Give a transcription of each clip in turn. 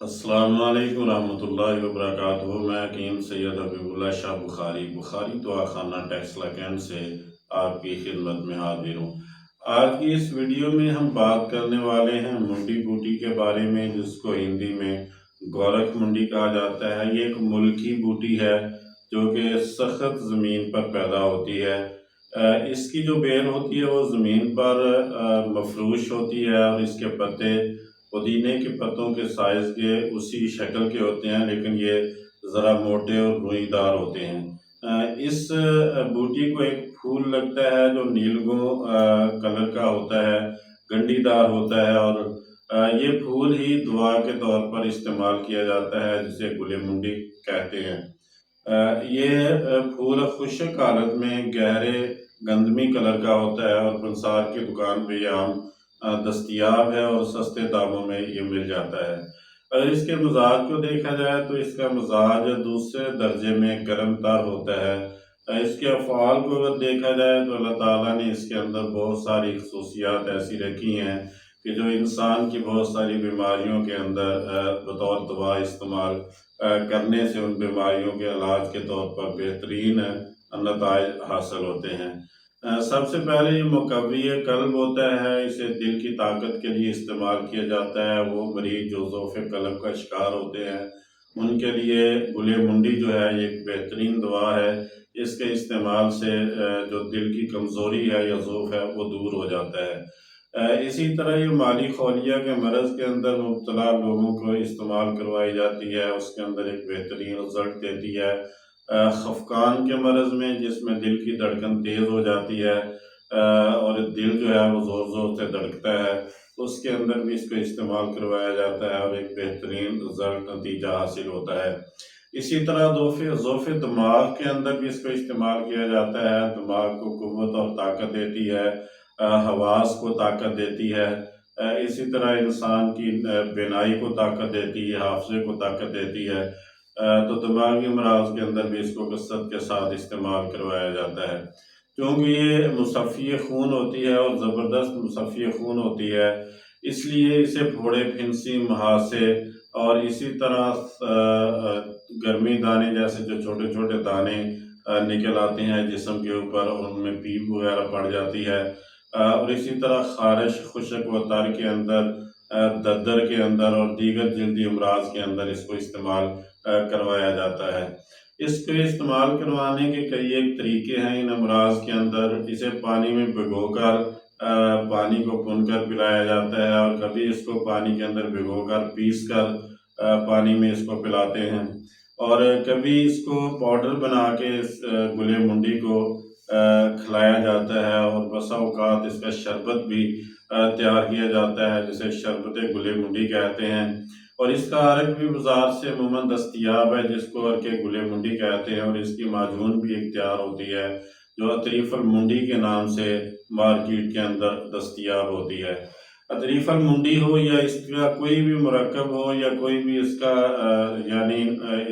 अस्सलाम वालेकुम रहमतुल्लाहि व बरकातुहू। मैं हकीम सैयद हबीबुल्लाह शाह बुखारी दवाखाना टेक्सला कैंट से आपकी खिदमत में हाजिर हूँ। आज की इस वीडियो में हम बात करने वाले हैं मुंडी बूटी के बारे में, जिसको हिंदी में गोरख मुंडी कहा जाता है। ये एक मुल्की बूटी है जो कि सख्त ज़मीन पर पैदा होती है। इसकी जो बेल होती है वो ज़मीन पर मफरूश होती है और इसके पत्ते पुदीने के पत्तों के साइज़ के उसी शक्ल के होते हैं, लेकिन ये ज़रा मोटे और रुईदार होते हैं। इस बूटी को एक फूल लगता है जो नीलगो कलर का होता है, गंडीदार होता है और ये फूल ही दवा के तौर पर इस्तेमाल किया जाता है, जिसे गुले मुंडी कहते हैं। ये फूल खुश्क हालत में गहरे गंधमी कलर का होता है और पंसार की दुकान पे ये आम दस्तयाब है और सस्ते दामों में ये मिल जाता है। अगर इसके मिजाज को देखा जाए तो इसका मिजाज दूसरे दर्जे में गर्म तर होता है। इसके अफ़आल को अगर देखा जाए तो अल्लाह ताला ने इसके अंदर बहुत सारी खसूसियात ऐसी रखी हैं कि जो इंसान की बहुत सारी बीमारियों के अंदर बतौर दवा इस्तेमाल करने से उन बीमारियों के इलाज के तौर पर बेहतरीन नताइज हासिल होते हैं। सबसे पहले ये मुकव्वी कल्ब होता है। इसे दिल की ताकत के लिए इस्तेमाल किया जाता है। वो मरीज जो ज़ौफ़े कल्ब का शिकार होते हैं उनके लिए गुले मुंडी जो है ये एक बेहतरीन दवा है। इसके इस्तेमाल से जो दिल की कमज़ोरी है या ज़ौफ़ है वो दूर हो जाता है। इसी तरह ये माली खौलिया के मरज़ के अंदर मुब्तला लोगों को इस्तेमाल करवाई जाती है। उसके अंदर एक बेहतरीन रिज़ल्ट देती है। खफकान के मरज़ में, जिसमें दिल की धड़कन तेज़ हो जाती है और दिल जो है वो ज़ोर ज़ोर से धड़कता है, उसके अंदर भी इसको इस्तेमाल करवाया जाता है और एक बेहतरीन रिज़ल्ट नतीजा हासिल होता है। इसी तरह ज़ोफ़े दिमाग के अंदर भी इसको इस्तेमाल किया जाता है। दिमाग को क़ुव्वत और ताकत देती है, हवास को ताकत देती है। इसी तरह इंसान की बीनाई को ताकत देती है, हाफ़िज़े को ताकत देती है। तो दिमागी अमराज़ के अंदर भी इसको कसरत के साथ इस्तेमाल करवाया जाता है। क्योंकि ये मुसफ़्फ़ी खून होती है और ज़बरदस्त मुसफ़्फ़ी खून होती है, इसलिए इसे फोड़े, फिंसी, मुहासे और इसी तरह गर्मी दाने जैसे जो छोटे छोटे दाने निकल आते हैं जिस्म के ऊपर और उनमें पीप वगैरह पड़ जाती है। और इसी तरह ख़ारिश, खुशक व तर के अंदर, दद्दर के अंदर और दीगर जल्दी अमराज के अंदर इसको इस्तेमाल करवाया जाता है। इसको इस्तेमाल करवाने के कई एक तरीके हैं इन अमराज के अंदर। इसे पानी में भिगोकर पानी को भूनकर पिलाया जाता है और कभी इसको पानी के अंदर भिगोकर पीस कर पानी में इसको पिलाते हैं और कभी इसको पाउडर बना के इस गुले मुंडी को खिलाया जाता है और बसा औकात इसका शरबत भी तैयार किया जाता है, जिसे शरबत गुले मुंडी कहते हैं। और इसका अर्क भी बाज़ार से अमूमन दस्तयाब है, जिसको अर्क गुले मुंडी कहते हैं और इसकी माजून भी एक तैयार होती है जो अतरीफ़ल मुंडी के नाम से मार्केट के अंदर दस्तयाब होती है। अतरीफ़ल मुंडी हो या इसका कोई भी मुरक्कब हो या कोई भी इसका यानी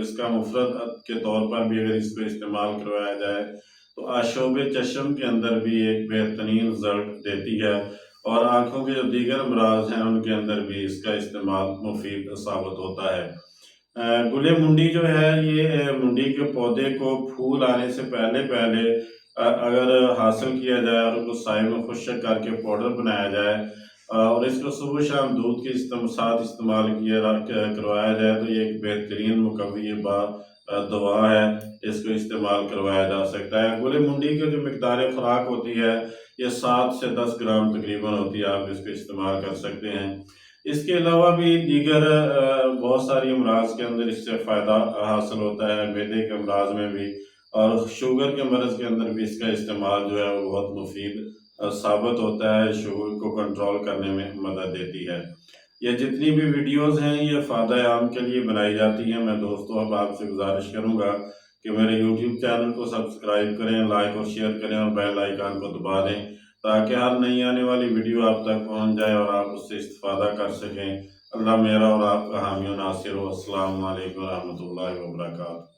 इसका मुफ़रद के तौर पर भी अगर इसको इस्तेमाल करवाया जाए तो आशोब चश्म के अंदर भी एक बेहतरीन रिज़ल्ट देती है और आँखों के जो दीगर अमराज हैं उनके अंदर भी इसका इस्तेमाल मुफीद साबित होता है। गुले मुंडी जो है ये मुंडी के पौधे को फूल आने से पहले पहले अगर हासिल किया जाए और उसको साए में खुश्क करके पाउडर बनाया जाए और इसको सुबह शाम दूध के साथ इस्तेमाल करवाया जाए तो ये एक बेहतरीन मुकव्वी दवा है। इसको इस्तेमाल करवाया जा सकता है। गुले मुंडी की जो मिकदार खुराक होती है ये 7 से 10 ग्राम तकरीबन होती है। आप इसको इस्तेमाल कर सकते हैं। इसके अलावा भी दीगर बहुत सारी अमराज के अंदर इससे फ़ायदा हासिल होता है, मैदे के अमराज में भी और शुगर के मरज़ के अंदर भी इसका इस्तेमाल जो है वो बहुत मुफीद साबित होता है, शुगर को कंट्रोल करने में मदद देती है। ये जितनी भी वीडियोज़ हैं ये फ़ायदा आम के लिए बनाई जाती हैं। मैं दोस्तों अब आपसे गुजारिश करूँगा कि मेरे यूट्यूब चैनल को सब्सक्राइब करें, लाइक और शेयर करें और बेल आइकन को दबा दें ताकि हर नई आने वाली वीडियो आप तक पहुँच जाए और आप उससे इस्तिफ़ादा कर सकें। अल्लाह मेरा और आपका हामी और नासिर हो। अस्सलामु अलैकुम व रहमतुल्लाहि व बरकातुहू।